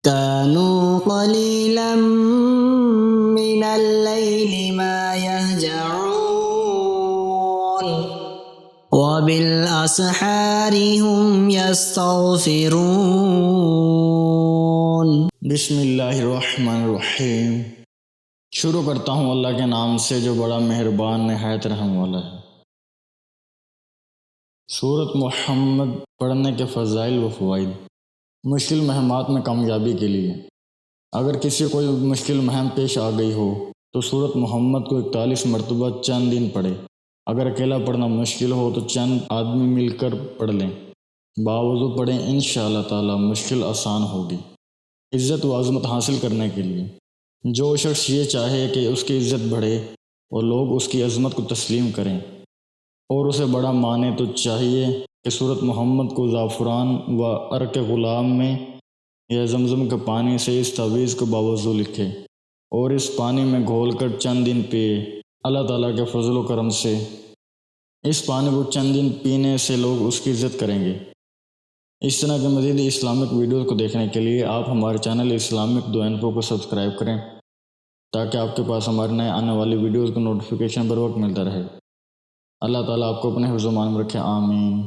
كانوا قليلا من الليل ما يهجعون وبالأسحار هم يستغفرون۔ بسم اللہ الرحمن الرحیم۔ شروع کرتا ہوں اللہ کے نام سے جو بڑا مہربان نہایت رحم والا ہے۔ سورۃ محمد پڑھنے کے فضائل و فوائد۔ مشکل مہمات میں کامیابی کے لیے اگر کسی کوئی مشکل مہم پیش آ گئی ہو تو سورۃ محمد کو 41 مرتبہ چند دن پڑھے۔ اگر اکیلا پڑھنا مشکل ہو تو چند آدمی مل کر پڑھ لیں، باوضو پڑھیں، انشاءاللہ تعالی مشکل آسان ہوگی۔ عزت و عظمت حاصل کرنے کے لیے جو شخص یہ چاہے کہ اس کی عزت بڑھے اور لوگ اس کی عظمت کو تسلیم کریں اور اسے بڑا مانے تو چاہیے کہ سورۃ محمد کو زعفران و عرق غلام میں یا زمزم کے پانی سے اس تعویذ کو باوضو لکھے اور اس پانی میں گھول کر چند دن پیے۔ اللہ تعالیٰ کے فضل و کرم سے اس پانی کو چند دن پینے سے لوگ اس کی عزت کریں گے۔ اس طرح کے مزید اسلامک ویڈیوز کو دیکھنے کے لیے آپ ہمارے چینل اسلامک دو انفو کو سبسکرائب کریں تاکہ آپ کے پاس ہمارے نئے آنے والی ویڈیوز کا نوٹیفیکیشن بر وقت ملتا رہے۔ اللہ تعالیٰ آپ کو اپنے حفظ و امان میں رکھے، آمین۔